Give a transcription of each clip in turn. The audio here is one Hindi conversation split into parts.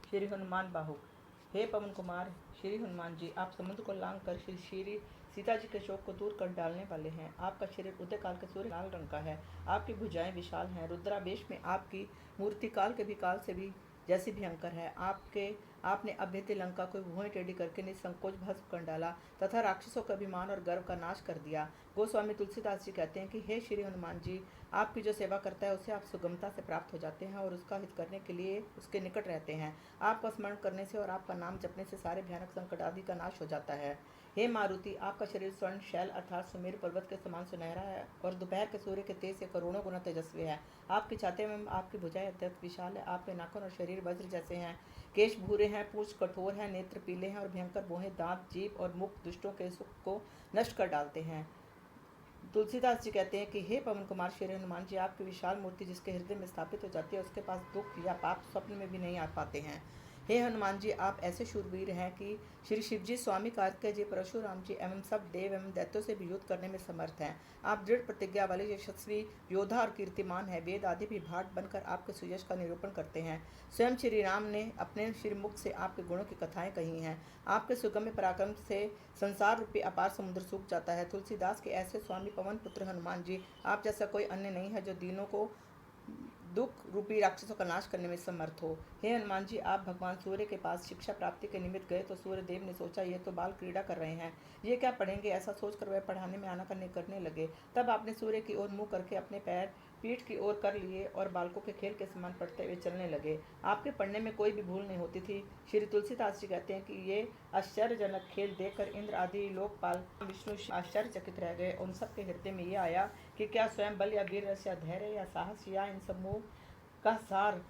श्री हनुमान बाहुक। हे पवन कुमार श्री हनुमान जी, आप समुद्र को लांग कर श्री सीता जी के शोक को दूर कर डालने वाले हैं। आपका शरीर उदय काल के सूर्य लाल रंग का है। आपकी भुजाएं विशाल हैं। रुद्रावेश में आपकी मूर्ति काल से भी जैसी भयंकर है। आपने अभेद्य लंका को भुएं टेढ़ी करके निसंकोच भस्म कर डाला तथा राक्षसों के अभिमान और गर्व का नाश कर दिया। गोस्वामी तुलसीदास जी कहते हैं कि हे श्री हनुमान जी, आपकी जो सेवा करता है उसे आप सुगमता से प्राप्त हो जाते हैं और उसका हित करने के लिए उसके निकट रहते हैं। आपका स्मरण करने से और आपका नाम जपने से सारे भयानक संकट आदि का नाश हो जाता है। हे मारुति, आपका शरीर स्वर्ण शैल अर्थात सुमेरु पर्वत के समान सुनहरा है और दोपहर के सूर्य के तेज से करोड़ों गुना तेजस्वी है। आपकी छाती में आपकी भुजाएं अत्यंत विशाल है। आपके नाखून और शरीर वज्र जैसे हैं। केश भूरे हैं, पूंछ कठोर है, नेत्र पीले हैं और भयंकर बोहे दांत, जीभ और मुख दुष्टों के सुख को नष्ट कर डालते हैं। तुलसीदास जी कहते हैं कि हे पवन कुमार श्री हनुमान जी, आपकी विशाल मूर्ति जिसके हृदय में स्थापित हो जाती है उसके पास दुख या पाप स्वप्न में भी नहीं आ पाते हैं। हे हनुमान जी, आप ऐसे शूरवीर हैं कि श्री शिव जी, स्वामी कार्तिकेय जी, परशुराम जी एवं सब देव एवं दैत्यों से भी युद्ध करने में समर्थ हैं। आप दृढ़ प्रतिज्ञा वाले यशस्वी योद्धा और कीर्तिमान है। वेद आदि भी भाट बनकर आपके सुयश का निरूपण करते हैं। स्वयं श्री राम ने अपने श्रीमुख से आपके गुणों की कथाएं कही हैं। आपके सुगम्य पराक्रम से संसार रूपी अपार समुद्र सूख जाता है। तुलसीदास के ऐसे स्वामी पवन पुत्र हनुमान जी, आप जैसा कोई अन्य नहीं है जो दीनों को दुख रूपी राक्षसों का नाश करने में समर्थ हो। हे हनुमान जी, आप भगवान सूर्य के पास शिक्षा प्राप्ति के निमित्त गए तो सूर्य देव ने सोचा ये तो बाल क्रीड़ा कर रहे हैं, ये क्या पढ़ेंगे, ऐसा सोचकर वह पढ़ाने में आनाकानी करने लगे। तब आपने सूर्य की ओर मुंह करके अपने पैर पीठ की ओर कर लिए और बालकों के खेल के समान पढ़ते हुए चलने लगे। आपके पढ़ने में कोई भी भूल नहीं होती थी। श्री तुलसीदास जी कहते हैं कि ये आश्चर्यजनक खेल देखकर इंद्र आदि लोकपाल विष्णु आश्चर्यचकित रह गए। उन सबके हृदय में ये आया कि क्या स्वयं बल या वीर रस या धैर्य या साहस या इन समूह का सार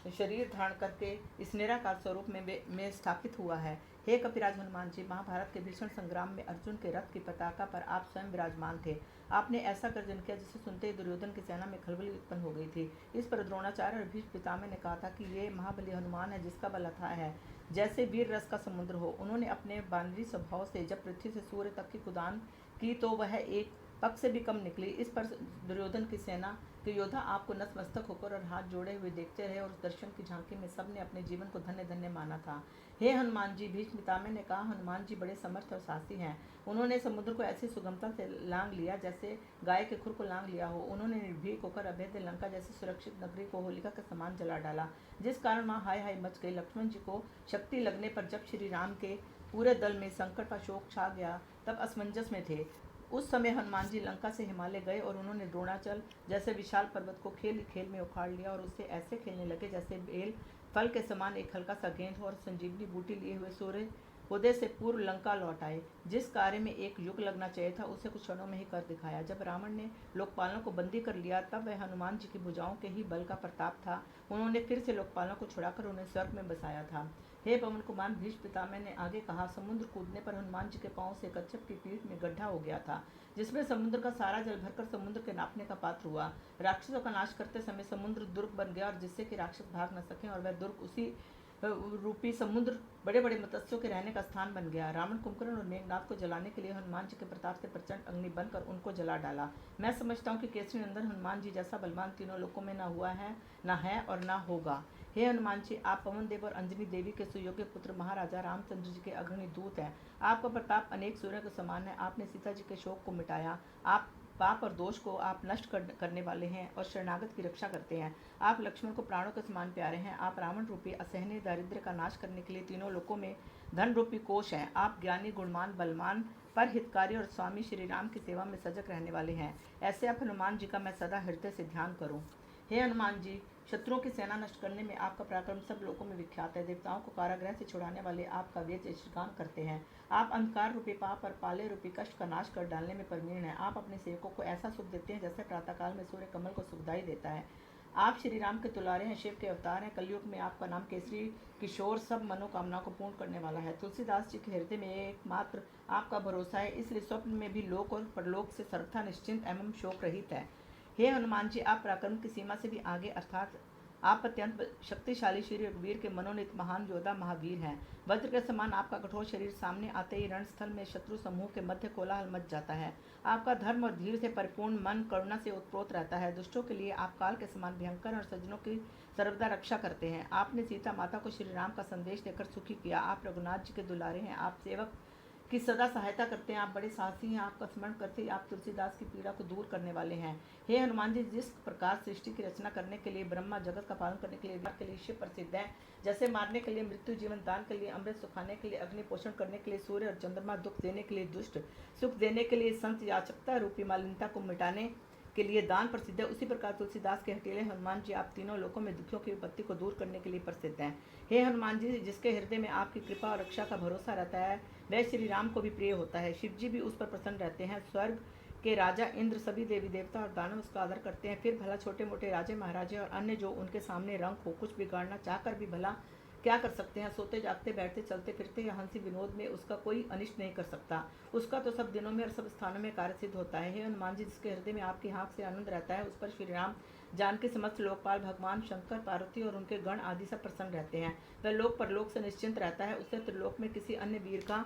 शरीर धारण करके इस निराकार स्वरूप में स्थापित हुआ है। हे कपिराज हनुमान जी, महाभारत के भीषण संग्राम में अर्जुन के रथ की पताका पर आप स्वयं विराजमान थे। आपने ऐसा गर्जन किया जिसे सुनते ही दुर्योधन की सेना में खलबली उत्पन्न हो गई थी। इस पर द्रोणाचार्य और भीष्म पितामह ने कहा था कि ये महाबली हनुमान है जिसका बल अथाह है जैसे वीर रस का समुद्र हो। उन्होंने अपने बानरी स्वभाव से जब पृथ्वी से सूर्य तक की कुदान की तो वह एक पग से भी कम निकली। इस पर दुर्योधन की सेना के योद्धा आपको नतमस्तक होकर और हाथ जोड़े हुए देखते रहे और उस दर्शन की झांकी में सबने अपने जीवन को धन्य धन्य माना था। हे हनुमान जी, भीष्म पितामह ने कहा, हनुमान जी बड़े समर्थ और साहसी हैं। उन्होंने समुद्र को ऐसी सुगमता से लांग लिया जैसे गाय के खुर को लांग लिया हो। उन्होंने निर्भीक होकर अभेद्य लंका जैसी सुरक्षित नगरी को होलिका के समान जला डाला, जिस कारण वहाँ हाय हाय मच गई। लक्ष्मण जी को शक्ति लगने पर जब श्री राम के पूरे दल में संकट का शोक छा गया तब असमंजस में थे। उस समय हनुमान जी लंका से हिमालय गए और उन्होंने द्रोणाचल जैसे विशाल पर्वत को खेल खेल में उखाड़ लिया और उससे ऐसे खेलने लगे जैसे बेल फल के समान एक हल्का सा गेंद हो और संजीवनी बूटी लिए हुए सूर्य उदय से पूर्व लंका लौट आए। जिस कार्य में एक युग लगना चाहिए था उसे कुछ क्षणों में ही कर दिखाया। जब रावण ने लोकपालों को बंदी कर लिया तब वह हनुमान जी की भुजाओं के ही बल का प्रताप था। उन्होंने फिर से लोकपालों को छुड़ाकर उन्हें स्वर्ग में बसाया था। हे पवन कुमार, भीष्म पितामह ने आगे कहा, समुद्र कूदने पर हनुमान जी के पांव से कच्छप की पीठ में गड्ढा हो गया था जिसमें समुद्र का सारा जल भरकर समुद्र के नापने का पात्र हुआ। राक्षसों का नाश करते समय समुद्र दुर्ग बन गया और जिससे कि राक्षस भाग न सके और वह दुर्ग उसी रूपी समुद्र बड़े बड़े मत्स्यों के रहने का स्थान बन गया। रावण, कुंभकर्ण और मेघनाथ को जलाने के लिए हनुमान जी के प्रताप से प्रचंड अग्नि बनकर उनको जला डाला। मैं समझता हूँ कि केसरी नंदन हनुमान जी जैसा बलवान तीनों लोकों में न हुआ है, न है और न होगा। हे हनुमान जी, आप पवन देव और अंजनी देवी के सुयोग्य पुत्र महाराजा रामचंद्र जी के अग्रणी दूत हैं। आपका प्रताप अनेक सूर्य के समान है। आपने सीता जी के शोक को मिटाया। आप पाप और दोष को आप नष्ट करने वाले हैं और शरणागत की रक्षा करते हैं। आप लक्ष्मण को प्राणों के समान प्यारे हैं। आप रावण रूपी असहनीय दारिद्र्य का नाश करने के लिए तीनों लोकों में धन रूपी कोष हैं। आप ज्ञानी, गुणवान, बलवान, पर हितकारी और स्वामी श्री राम की सेवा में सजग रहने वाले हैं। ऐसे आप हनुमान जी का मैं सदा हृदय से ध्यान करूं। हे हनुमान जी, शत्रुओं की सेना नष्ट करने में आपका पराक्रम सब लोगों में विख्यात है। देवताओं को कारागृह से छुड़ाने वाले आपका वीर यशगान करते हैं। आप अंधकार रूपी पाप और पाले रूपी कष्ट का नाश कर डालने में प्रवीण हैं। आप अपने सेवकों को ऐसा सुख देते हैं जैसे प्रातःकाल में सूर्य कमल को सुखदाई देता है। आप श्री राम के दुलारे हैं, शिव के अवतार हैं। कलयुग में आपका नाम केसरी किशोर सब मनोकामनाओं को पूर्ण करने वाला है। तुलसीदास जी के हृदय में एकमात्र आपका भरोसा है, इसलिए स्वप्न में भी लोक और परलोक से सर्वथा निश्चिंत एवं शोक रहित है। हे हनुमान जी, आप पराक्रम की सीमा से भी आगे अर्थात आप अत्यंत शक्तिशाली श्री रघुवीर के मनोनीत महान योद्धा महावीर हैं। वज्र के समान आपका कठोर शरीर सामने आते ही रणस्थल में शत्रु समूह के मध्य कोलाहल मच जाता है। आपका धर्म और धीर से परिपूर्ण मन करुणा से उत्प्रोत रहता है। दुष्टों के लिए आप काल के समान भयंकर और सज्जनों की सर्वदा रक्षा करते हैं। आपने सीता माता को श्री राम का संदेश देकर सुखी किया। आप रघुनाथ जी के दुलारे हैं। आप सेवक की सदा सहायता करते हैं। आप बड़े साहसी हैं। आपका स्मरण करते ही आप तुलसीदास की पीड़ा को दूर करने वाले हैं। हे हनुमान जी, जिस प्रकार सृष्टि की रचना करने के लिए ब्रह्मा, जगत का पालन करने के लिए शिव प्रसिद्ध हैं, जैसे मारने के लिए मृत्यु, जीवन दान के लिए अमृत, सुखाने के लिए अग्नि, पोषण करने के लिए सूर्य और चंद्रमा, दुख देने के लिए दुष्ट, सुख देने के लिए संत, याचकता रूपी मालिन्यता को मिटाने के लिए दान प्रसिद्ध है, उसी प्रकार तुलसीदास के हठीले हनुमान जी आप तीनों लोकों में दुखियों की विपत्ति को दूर करने के लिए प्रसिद्ध हैं। हे हनुमान जी, जिसके हृदय में आपकी कृपा और रक्षा का भरोसा रहता है, वह श्री राम को भी प्रिय होता है। शिव जी भी उस पर प्रसन्न रहते हैं। स्वर्ग के राजा इंद्र, सभी देवी देवता और दानव उसका आदर करते हैं। फिर भला छोटे मोटे राजे महाराजे और अन्य जो उनके सामने रंग हो, कुछ बिगाड़ना चाहकर भी भला क्या कर सकते हैं। सोते जागते बैठते चलते फिरते या हंसी विनोद में उसका कोई अनिष्ट नहीं कर सकता। उसका तो सब दिनों में और सब स्थानों में कार्य सिद्ध होता है। हे हनुमान जी, जिसके हृदय में आपकी हाँक से आनंद रहता है, उस पर श्री राम, जानकी समस्त लोकपाल, भगवान शंकर, पार्वती और उनके गण आदि सब प्रसन्न रहते हैं। वह लोक परलोक से निश्चिंत रहता है। उसे त्रिलोक में किसी अन्य वीर का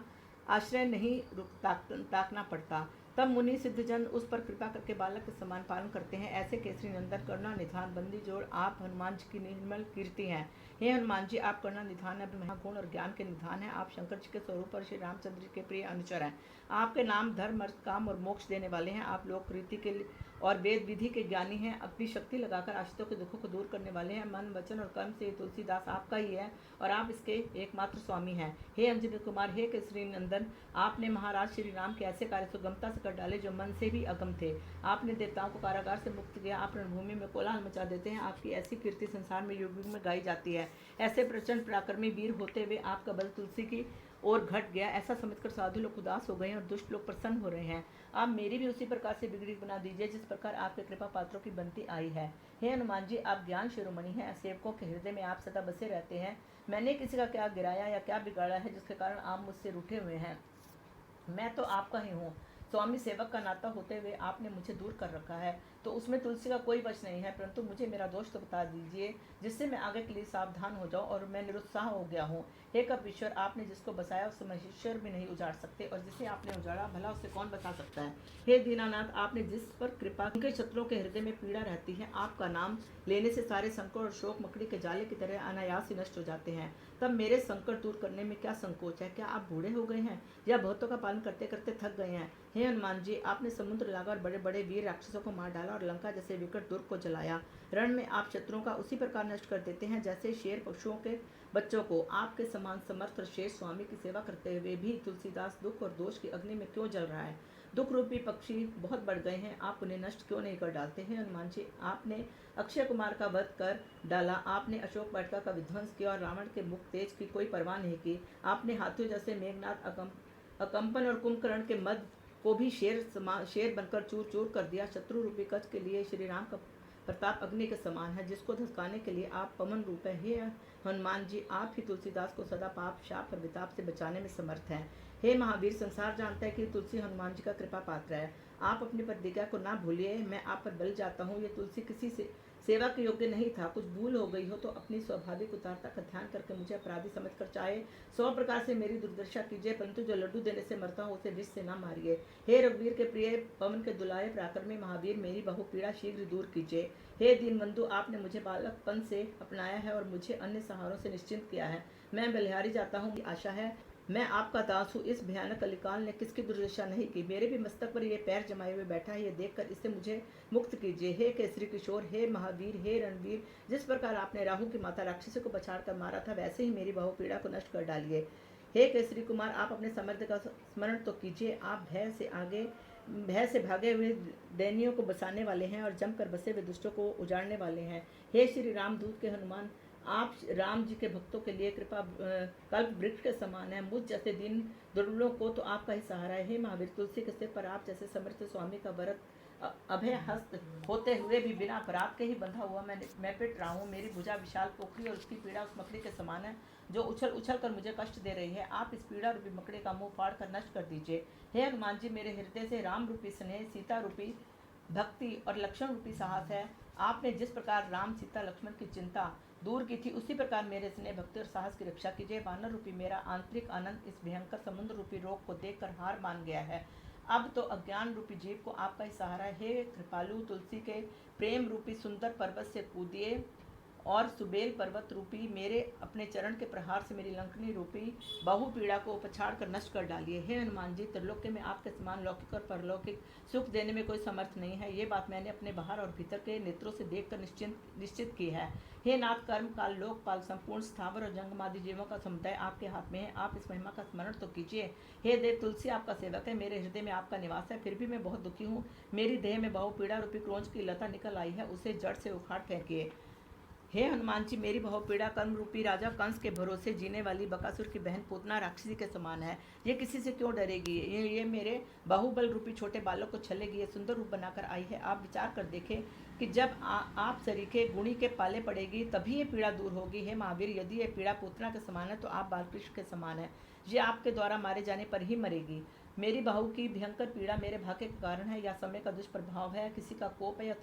आश्रय नहीं ताकना पड़ता। तब मुनि सिद्धजन उस पर कृपा करके बालक के समान पालन करते हैं। ऐसे केसरी नंदन, करुणा निधान, बंदी जोड़ आप हनुमान जी की निर्मल कीर्ति हैं। हे हनुमान जी, आप करुणा निधान है, महागुण और ज्ञान के निधान हैं। आप शंकर जी के स्वरूप और श्री रामचंद्र जी के प्रिय अनुचर हैं। आपके नाम धर्म, अर्थ, काम और मोक्ष देने वाले हैं। आप लोक रीति के और वेद विधि के ज्ञानी हैं। अपनी शक्ति लगाकर आश्रितों के दुखों को दूर करने वाले हैं। मन, वचन और कर्म से तुलसीदास आपका ही है और आप इसके एकमात्र स्वामी हैं। हे अंजनी कुमार, हे केसरी नंदन, आपने महाराज श्री राम के ऐसे कार्य सुगमता से कर डाले जो मन से भी अगम थे। आपने देवताओं को कारागार से मुक्त किया। आप रणभूमि में कोलाहल मचा देते हैं। आपकी ऐसी कीर्ति संसार में युग युग में गाई जाती है। ऐसे प्रचंड पराक्रमी वीर होते हुए आपका बल तुलसी की ओर घट गया, ऐसा समझकर साधु लोग उदास हो गए हैं और दुष्ट लोग प्रसन्न हो रहे हैं। आप मेरी भी उसी प्रकार से बिगड़ी बना दीजिए जिस प्रकार आपके कृपा पात्रों की बनती आई है। हे हनुमान जी, आप ज्ञान शिरोमणि हैं। सेवकों के हृदय में आप सदा बसे रहते हैं। मैंने किसी का क्या गिराया या क्या बिगाड़ा है जिसके कारण आप मुझसे रूठे हुए हैं। मैं तो आपका ही हूँ। स्वामी सेवक का नाता होते हुए आपने मुझे दूर कर रखा है, तो उसमें तुलसी का कोई वश नहीं है, परंतु मुझे मेरा दोष तो बता दीजिए जिससे मैं आगे के लिए सावधान हो जाऊं। और मैं निरुत्साह हो गया हूँ। हे कपीश्वर, आपने जिसको बसाया उसे महेश्वर भी नहीं उजाड़ सकते, और जिसे आपने उजाड़ा भला उसे कौन बचा सकता है। हे दीनानाथ, आपने जिस पर कृपा, उनके शत्रुओं के हृदय में पीड़ा रहती है। आपका नाम लेने से सारे संकट और शोक मकड़ी के जाले की तरह अनायास ही नष्ट हो जाते हैं। तब मेरे संकट दूर करने में क्या संकोच है। क्या आप बूढ़े हो गए हैं या बहुतों का पालन करते करते थक गए हैं। हे हनुमान जी, आपने समुद्र लागा और बड़े बड़े वीर राक्षसों को मार डाला और लंका जैसे विकट दुर्ग को जलाया। रण में आप शत्रुओं का उसी प्रकार नष्ट कर देते हैं जैसे शेर पशुओं के बच्चों को। आपके समान समर्थ और शेष स्वामी की सेवा करते हुए भी तुलसीदास दुख और दोष की अग्नि में क्यों जल रहा है। दुख रूपी पक्षी बहुत बढ़ गए हैं, आप उन्हें नष्ट क्यों नहीं कर डालते हैं। हनुमान जी, आपने अक्षय कुमार का वध कर डाला। आपने अशोक वाटिका का विध्वंस किया और रावण के मुख तेज की कोई परवाह नहीं की। आपने हाथियों जैसे मेघनाथ, अकंपन और कुंभकर्ण के मद को भी शेर बनकर चूर चूर कर दिया। शत्रु रूपी कच के लिए श्री राम का प्रताप अग्नि के समान है, जिसको धसकाने के लिए आप पवन रूप है। हे हनुमान जी, आप ही तुलसीदास को सदा पाप, शाप और विताप से बचाने में समर्थ हैं। हे महावीर, संसार जानता है कि तुलसी हनुमान जी का कृपा पात्र है। आप अपनी प्रतिज्ञा को ना भूलिए। मैं आप पर बल जाता हूँ। ये तुलसी किसी से सेवा के योग्य नहीं था। कुछ भूल हो गई हो तो अपनी स्वाभाविक उदारता का ध्यान करके मुझे अपराधी समझकर चाहे 100 प्रकार से मेरी दुर्दशा कीजिए, परंतु जो लड्डू देने से मरता हो उसे विष से ना मारिए। हे रघुवीर के प्रिय, पवन के दुलारे पराक्रमी महावीर, मेरी बहु पीड़ा शीघ्र दूर कीजिए। हे दीनबंधु, आपने मुझे बालकपन से अपनाया है और मुझे अन्य सहारों से निश्चिंत किया है। मैं बलिहारी जाता हूँ, आशा है मैं आपका दास हूँ। इस भयानक कलिकाल ने किसकी दुर्दशा नहीं की। मेरे भी मस्तक पर ये पैर जमाए हुए बैठा है, ये देखकर इससे मुझे मुक्त कीजिए। हे केसरी किशोर, हे महावीर, हे रणवीर, जिस प्रकार आपने राहु की माता राक्षसी को पछाड़ कर मारा था, वैसे ही मेरी बहु पीड़ा को नष्ट कर डालिए। हे केसरी कुमार, आप अपने सामर्थ्य का स्मरण तो कीजिए। आप भय से भागे हुए दैनियों को बसाने वाले हैं और जमकर बसे हुए दुष्टों को उजाड़ने वाले हैं। हे श्री राम दूत के हनुमान, आप राम जी के भक्तों के लिए कृपा कल्प वृक्ष के समान है। मुझ जैसे दिन दुर्बलों को तो आपका ही सहारा है। हे महावीर, तुलसी के सिर पर आप जैसे समर्थ स्वामी का व्रत अभय हस्त होते हुए भी बिना अपराध के ही बंधा हुआ मैं पिट रहा हूँ। मेरी भुजा विशाल पोखरी और उसकी पीड़ा उस मकड़ी के समान है जो उछल उछल कर मुझे कष्ट दे रही है। आप इस पीड़ा रूपी मकड़ी का मुंह फाड़ कर नष्ट कर दीजिए। हे हनुमान जी, मेरे हृदय से राम रूपी स्नेह, सीता रूपी भक्ति और लक्षण रूपी साहस है। आपने जिस प्रकार राम सीता लक्ष्मण की चिंता दूर की थी, उसी प्रकार मेरे स्नेह भक्ति और साहस की रक्षा कीजिए। वानर रूपी मेरा आंतरिक आनंद इस भयंकर समुद्र रूपी रोग को देखकर हार मान गया है। अब तो अज्ञान रूपी जीव को आपका ही सहारा है। हे कृपालु, तुलसी के प्रेम रूपी सुंदर पर्वत से कूदिए और सुबेल पर्वत रूपी मेरे अपने चरण के प्रहार से मेरी लंकनी रूपी बहु पीड़ा को उपछाड़ कर नष्ट कर डालिए। हे हनुमान जी, त्रिलोक्य में आपके समान लौकिक और परलौकिक सुख देने में कोई समर्थ नहीं है। ये बात मैंने अपने बाहर और भीतर के नेत्रों से देखकर निश्चित की है। हे नाथ, कर्म काल लोकपाल संपूर्ण स्थावर और जंगमादि जीवों का समुदाय आपके हाथ में है। आप इस महिमा का स्मरण तो कीजिए। हे देव, तुलसी आपका सेवक है, मेरे हृदय में आपका निवास है, फिर भी मैं बहुत दुखी हूँ। मेरी देह में बहु पीड़ा रूपी क्रोंच की लता निकल आई है, उसे जड़ से उखाड़ फेंकिए। हे हनुमान जी, मेरी बहुपीड़ा कर्म रूपी राजा कंस के भरोसे जीने वाली बकासुर की बहन पूतना राक्षसी के समान है। ये किसी से क्यों डरेगी? ये मेरे बाहुबल रूपी छोटे बालक को छलेगी। ये सुंदर रूप बनाकर आई है। आप विचार कर देखें कि जब आप सरीखे गुणी के पाले पड़ेगी तभी ये पीड़ा दूर होगी। हे महावीर, यदि ये पीड़ा पूतना के समान है तो आप बालकृष्ण के समान है। ये आपके द्वारा मारे जाने पर ही मरेगी। मेरी बहू की भयंकर पीड़ा मेरे भाग्य के कारण है, या समय का दुष्प्रभाव है, किसी का कोप है, या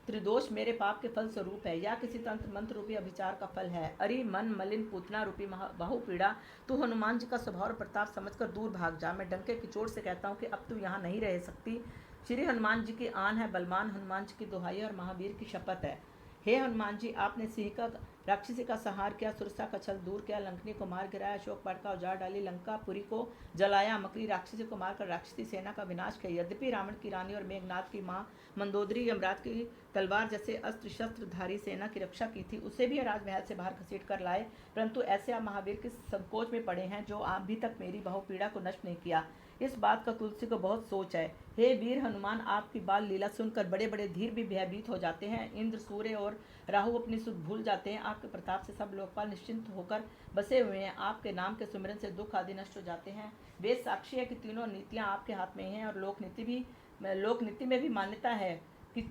त्रिदोष मेरे पाप के फल स्वरूप है, या किसी तंत्र मंत्र रूपी अभिचार का फल है। अरे मन मलिन पूतना रूपी बहु पीड़ा, तू हनुमान जी का स्वभाव और प्रताप समझकर दूर भाग जा। मैं डंके की चोट से कहता हूँ कि अब तू यहाँ नहीं रह सकती। श्री हनुमान जी की आन है बलवान, हनुमान जी की दुहाई और महावीर की शपथ है। हे हनुमान जी, आपने सिंह का राक्षसी का संहार किया, सुरसा का छल दूर किया, लंकनी को मार गिराया, अशोक पाट का उजाड़ डाली, लंकापुरी को जलाया, मकरी राक्षसी को मारकर राक्षसी सेना का विनाश किया। यद्यपि रावण की रानी और मेघनाथ की माँ मंदोदरी यमराज की तलवार जैसे अस्त्र शस्त्रधारी सेना की रक्षा की थी, उसे भी राजमहल से बाहर घसीट कर लाए, परंतु ऐसे आप महावीर के संकोच में पड़े हैं जो अभी तक मेरी बहु पीड़ा को नष्ट नहीं किया। इस बात का तुलसी को बहुत सोच है। हे वीर हनुमान, आपकी बाल लीला सुनकर बड़े बड़े धीर भी भयभीत हो जाते हैं। इंद्र, सूर्य और राहु अपनी सुध भूल जाते हैं। आपके प्रताप से सब लोकपाल निश्चिंत होकर बसे हुए हैं। आपके नाम के सुमिरन से दुख आदि नष्ट हो जाते हैं। वेद साक्षी है कि तीनों नीतियाँ आपके हाथ में हैं, और लोक नीति में भी मान्यता है कि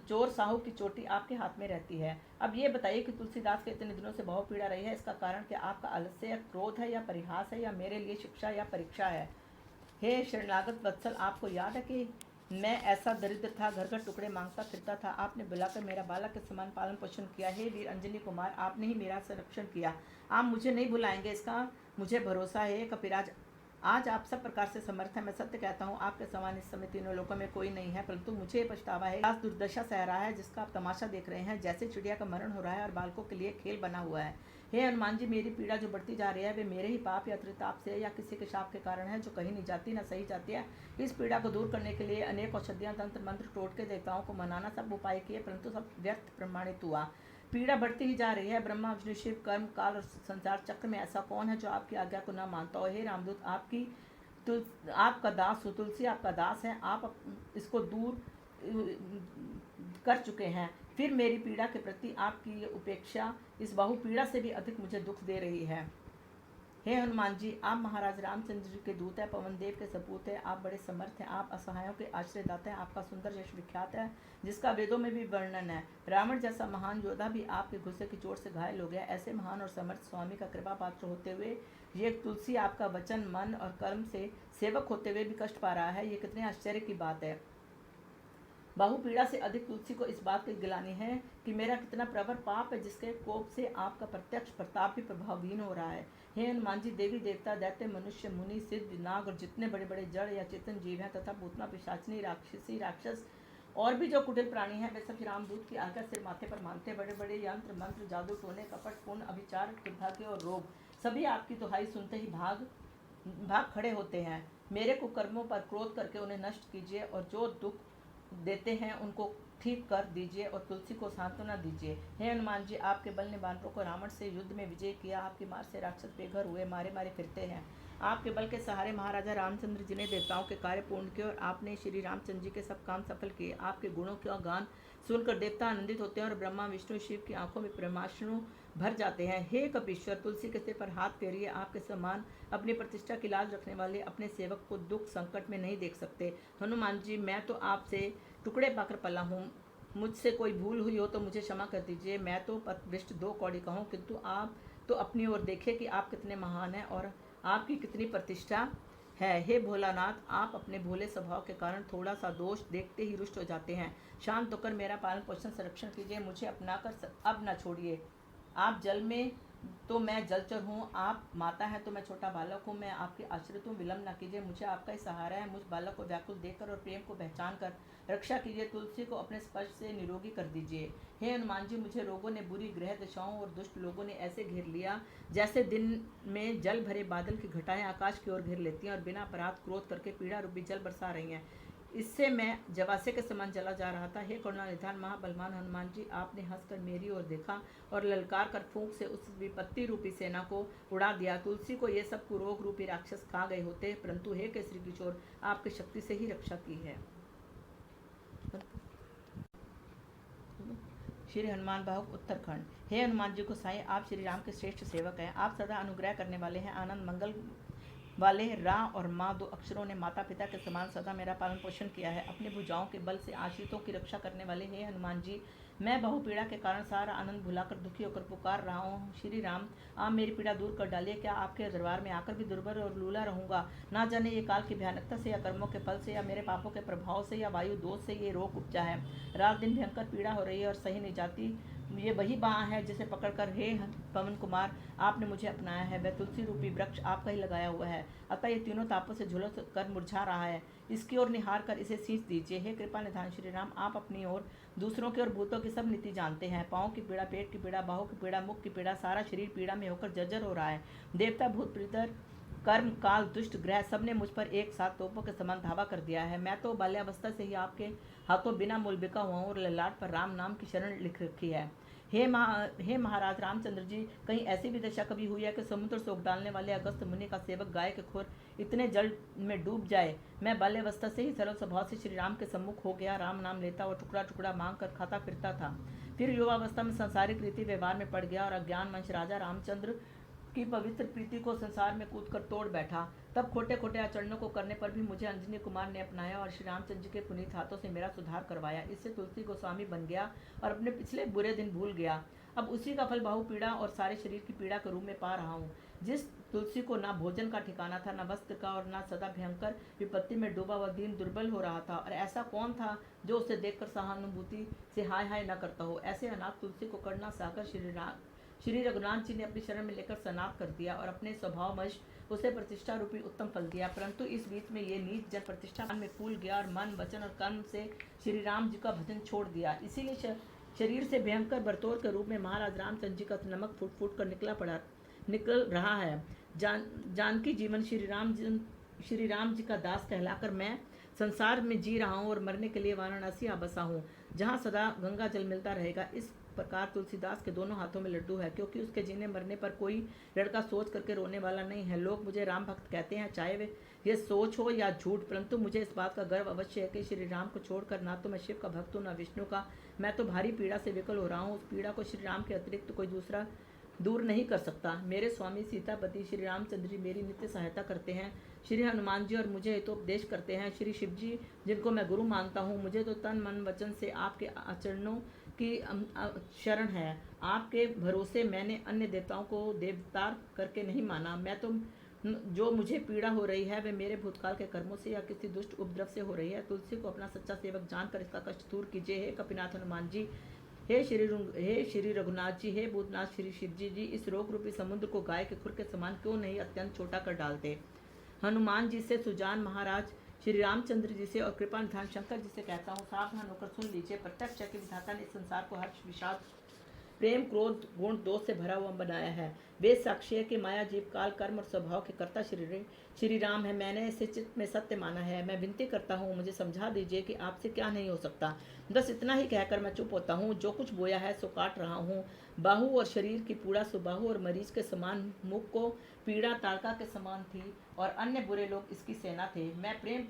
चोर साहू की चोटी आपके हाथ में रहती है। अब ये बताइए कि तुलसीदास के इतने दिनों से बहुत पीड़ा रही है, इसका कारण क्या आपका आलस्य या क्रोध है, या परिहास है, या मेरे लिए शिक्षा या परीक्षा है? हे शरणागत वत्सल, आपको याद है कि मैं ऐसा दरिद्र था, घर घर टुकड़े मांगता फिरता था। आपने बुलाकर मेरा बालक के समान पालन पोषण किया। हे वीर अंजनी कुमार, आपने ही मेरा संरक्षण किया। आप मुझे नहीं भुलाएंगे, इसका मुझे भरोसा है। कपिराज, आज आप सब प्रकार से समर्थ हैं। मैं सत्य कहता हूँ, आपके समान इस समय तीनों लोगों में कोई नहीं है, परंतु मुझे पछतावा है। आज दुर्दशा सह रहा है जिसका आप तमाशा देख रहे हैं, जैसे चिड़िया का मरण हो रहा है और बालकों के लिए खेल बना हुआ है। हे हनुमान जी, मेरी पीड़ा जो बढ़ती जा रही है वे मेरे ही पाप या त्रिताप से या किसी के शाप के कारण है, जो कहीं नहीं जाती न सही जाती है। इस पीड़ा को दूर करने के लिए अनेक औषधियाँ, तंत्र मंत्र, टोटके, देवताओं को मनाना, सब उपाय किए, परंतु सब व्यर्थ प्रमाणित हुआ। पीड़ा बढ़ती ही जा रही है। ब्रह्मा, विष्णु, शिव, कर्म, काल और संसार चक्र में ऐसा कौन है जो आपकी आज्ञा को न मानता हो? हे रामदूत, आपका दास हो, तुलसी आपका दास है, आप इसको दूर कर चुके हैं, फिर मेरी पीड़ा के प्रति आपकी उपेक्षा इस बहु पीड़ा से भी अधिक मुझे दुख दे रही है। हे हनुमान जी, आप महाराज रामचंद्र जी के दूत है, पवन देव के सपूत है, आप बड़े समर्थ हैं, आप असहायों के आश्रयदाता हैं, आपका सुंदर यश विख्यात है जिसका वेदों में भी वर्णन है। रावण जैसा महान योद्धा भी आपके गुस्से की चोट से घायल हो गया। ऐसे महान और समर्थ स्वामी का कृपा पात्र होते हुए ये तुलसी आपका वचन, मन और कर्म से सेवक होते हुए भी कष्ट पा रहा है, ये कितने आश्चर्य की बात है। बहु पीड़ा से अधिक तुलसी को इस बात की गिलानी है कि मेरा कितना प्रवर पाप है, जिसके कोप से आपका प्रत्यक्ष प्रताप भी प्रभावहीन हो रहा है। हे हनुमान जी, देवी देवता, दैत्य, मनुष्य, मुनि, सिद्ध, नाग और जितने बड़े बड़े जड़ या चेतन जीव हैं तथा भूतना, पिशाचनी, राक्षसी, राक्षस और भी जो कुटिल प्राणी हैं, वे सब रामदूत की आज्ञा सिर माथे पर मानते। बड़े बड़े यंत्र मंत्र, जादू टोने, कपट, पुण्य, अभिचार, दुर्भाग्य और रोग सभी आपकी दुहाई सुनते ही भाग खड़े होते हैं। मेरे कुकर्मों पर क्रोध करके उन्हें नष्ट कीजिए, और जो दुख देते हैं उनको ठीक कर दीजिए, और तुलसी को सांत्वना दीजिए। हे हनुमान जी, आपके बल ने बानरों को रावण से युद्ध में विजय किया, आपकी मार से राक्षस बेघर हुए, मारे मारे फिरते हैं। आपके बल के सहारे महाराजा रामचंद्र जी ने देवताओं के कार्य पूर्ण किए, और आपने श्री रामचंद्र जी के सब काम सफल किए। आपके गुणों का गान सुनकर देवता आनंदित होते हैं, और ब्रह्मा, विष्णु, शिव की आंखों में प्रेमाश्रु भर जाते हैं। हे कपीश्वर, तुलसी के सिर पर हाथ फेरिए। आपके समान अपनी प्रतिष्ठा की लाज रखने वाले अपने सेवक को दुख संकट में नहीं देख सकते। हनुमान जी, मैं तो आपसे टुकड़े पाकर पला हूँ, मुझसे कोई भूल हुई हो तो मुझे क्षमा कर दीजिए। मैं तो पथभ्रष्ट दो कौड़ी कहूँ, किंतु आप तो अपनी ओर देखें कि आप कितने महान हैं और आपकी कितनी प्रतिष्ठा है। हे भोलानाथ, आप अपने भोले स्वभाव के कारण थोड़ा सा दोष देखते ही रुष्ट हो जाते हैं। शांत होकर मेरा पालन पोषण संरक्षण कीजिए, मुझे अपनाकर अब न छोड़िए। आप जल में तो मैं जलचर हूँ, आप माता हैं तो मैं छोटा बालक हूँ। मैं आपके आश्रित हूँ, विलम्ब न कीजिए, मुझे आपका ही सहारा है। मुझ बालक को व्याकुल देखकर और प्रेम को पहचान कर रक्षा कीजिए। तुलसी को अपने स्पर्श से निरोगी कर दीजिए। हे हनुमान जी, मुझे रोगों ने, बुरी ग्रह दशाओं और दुष्ट लोगों ने ऐसे घेर लिया जैसे दिन में जल भरे बादल की घटाएं आकाश की ओर घेर लेती हैं और बिना अपराध क्रोध करके पीड़ा रूपी जल बरसा रही हैं। इससे मैं जवासे के समान चला जा रहा था। हे करुणा निधान महाबलवान हनुमान जी, आपने हंसकर मेरी ओर देखा और ललकार कर फूंक से उस विपत्ति रूपी सेना को उड़ा दिया। तुलसी को ये सब कुरोग रूपी राक्षस खा गए होते, परंतु हे केसरी किशोर, आपकी शक्ति से ही रक्षा की है। श्री हनुमान बाहुक उत्तरखंड। हे हनुमान जी को साई, आप श्री राम के श्रेष्ठ सेवक हैं। आप सदा अनुग्रह करने वाले हैं। आनंद मंगल वाले रा और माँ दो अक्षरों ने माता पिता के समान सदा मेरा पालन पोषण किया है। अपनी भुजाओं के बल से आश्रितों की रक्षा करने वाले हे हनुमान जी, मैं बहुपीड़ा के कारण सारा आनंद भुलाकर दुखी होकर पुकार रहा हूँ। श्री राम, आप मेरी पीड़ा दूर कर डालिए। क्या आपके दरबार में आकर भी दुर्बल और लूला रहूंगा? ना जाने ये काल की भयानकता से या कर्मों के फल से या मेरे पापों के प्रभाव से या वायु दोष से ये रोग उपजा है। रात दिन भयंकर पीड़ा हो रही है और सही नहीं जाती। ये वही बाँ है जिसे पकड़कर हे पवन कुमार आपने मुझे अपनाया है। वह तुलसी रूपी वृक्ष आपका ही लगाया हुआ है, अतः ये तीनों तापों से झुलस कर मुरझा रहा है। इसकी ओर निहार कर इसे सींच दीजिए। हे कृपा निधान श्री राम, आप अपनी ओर दूसरों के और भूतों की सब नीति जानते हैं। पाँव की पीड़ा, पेट की पीड़ा, बाहों की पीड़ा, मुख की पीड़ा, सारा शरीर पीड़ा में होकर जर्जर हो रहा है। देवता भूत प्रीतर कर्म काल दुष्ट ग्रह सबने मुझ पर एक साथ तोपों के समान धावा कर दिया है। मैं तो बाल्यावस्था से ही आपके हाथों बिना मूल बिका हुआ हूँ और ललाट पर राम नाम की शरण लिख रखी है। हे महाराज रामचंद्र जी, कहीं ऐसी भी दशा कभी हुई है कि समुद्र से डालने वाले अगस्त मुनि का सेवक गाय के खुर इतने जल में डूब जाए? मैं बाल्यावस्था से ही सरल स्वभाव से श्री राम के सम्मुख हो गया, राम नाम लेता और टुकड़ा टुकड़ा मांग कर खाता फिरता था। फिर युवावस्था में संसारिक रीति व्यवहार में पड़ गया और अज्ञान वंश राजा रामचंद्र की पवित्र प्रीति को संसार में कूद कर तोड़ बैठा। तब खोटे खोटे आचरणों को करने पर भी मुझे अंजनी कुमार ने अपनाया और श्री रामचंद्र के पुनीत हाथों से मेरा सुधार करवाया। इससे तुलसी गोस्वामी बन गया और अपने पिछले बुरे दिन भूल गया। अब उसी का फल बाहु पीड़ा और सारे शरीर की पीड़ा के रूप में पा रहा हूँ। जिस तुलसी को ना भोजन का ठिकाना था, न वस्त्र का, और ना सदा भयंकर विपत्ति में डूबा हुआ दीन दुर्बल हो रहा था, और ऐसा कौन था जो उसे देखकर सहानुभूति से हाय हाय न करता हो? ऐसे अनाथ तुलसी को करना सागर श्री रघुनाथ जी ने अपनी शरण में लेकर सनात कर दिया और अपने स्वभाववश उसे प्रतिष्ठा रूपी उत्तम फल दिया। परंतु इस बीच में ये नीच जन प्रतिष्ठा में फूल गया और मन वचन और कर्म से श्री राम जी का भजन छोड़ दिया। इसीलिए शरीर से भयंकर बरतौर के रूप में महाराज रामचंद्र जी का नमक फूट फूट कर निकल रहा है। जानकी जीवन श्री राम जी का दास कहलाकर मैं संसार में जी रहा हूँ और मरने के लिए वाराणसी आ बसा हूँ, जहाँ सदा गंगा जल मिलता रहेगा। इस प्रकार तुलसीदास के दोनों हाथों में लड्डू है, क्योंकि उसके जीने मरने पर कोई लड़का सोच करके रोने वाला नहीं है। लोग मुझे राम भक्त कहते हैं, चाहे वे ये सोच हो या झूठ, परंतु मुझे इस बात का गर्व अवश्य है कि श्री राम को छोड़कर ना तो मैं शिव का भक्त हूँ, ना विष्णु का। मैं तो भारी पीड़ा से विकल हो रहा हूँ। उस पीड़ा को श्री राम के अतिरिक्त तो कोई दूसरा दूर नहीं कर सकता। मेरे स्वामी सीतापति श्री रामचंद्र जी मेरी नित्य सहायता करते हैं। श्री हनुमान जी और मुझे हितोपदेश करते हैं। श्री शिव जी, जिनको मैं गुरु मानता हूँ, मुझे तो तन मन वचन से आपके आचरणों की शरण है। आपके भरोसे मैंने अन्य देवताओं को देवतार करके नहीं माना। मैं तो जो मुझे पीड़ा हो रही है वे मेरे भूतकाल के कर्मों से या किसी दुष्ट उपद्रव से हो रही है। तुलसी को अपना सच्चा सेवक जानकर इसका कष्ट दूर कीजिए। हे कपिनाथ हनुमान जी, हे श्री रघुनाथ जी, हे भूतनाथ श्री शिव जी, इस रोग रूपी समुद्र को गाय के खुर के समान क्यों नहीं अत्यंत छोटा कर डालते? हनुमान जी से, सुजान महाराज श्री रामचंद्र जी से और कृपा निधान शंकर जी से कहता हूँ, सावधान होकर सुन लीजिए। प्रत्यक्ष है कि विधाता ने इस संसार को हर्ष विषाद प्रेम क्रोध गुण दोष से भरा हुआ बनाया है। वेद साक्षी है कि माया जीव काल कर्म और स्वभाव के कर्ता श्री राम है। मैंने इसे चित्त में सत्य माना है। मैं विनती करता हूँ, मुझे समझा दीजिए कि आपसे क्या नहीं हो सकता। बस इतना ही कहकर मैं चुप होता हूँ। जो कुछ बोया है सो काट रहा हूँ। बाहु और शरीर की पीड़ा सुबाहु और मरीज के समान, मुख को पीड़ा ताड़का के समान थी और अन्य बुरे लोग इसकी सेना थे। मैं प्रेम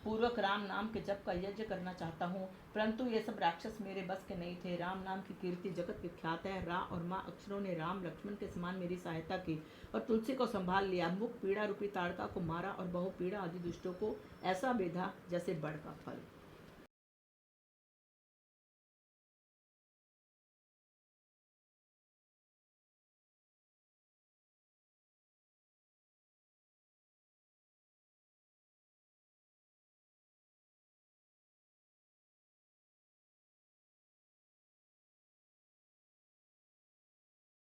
पूर्वक राम नाम के जप का यज्ञ करना चाहता हूँ, परंतु ये सब राक्षस मेरे बस के नहीं थे। राम नाम की कीर्ति जगत विख्यात है। रा और माँ अक्षरों ने राम लक्ष्मण के समान मेरी सहायता की और तुलसी को संभाल लिया। मुख पीड़ा रूपी ताड़का को मारा और बहु पीड़ा आदि दुष्टों को ऐसा बेधा जैसे बड़ का फल।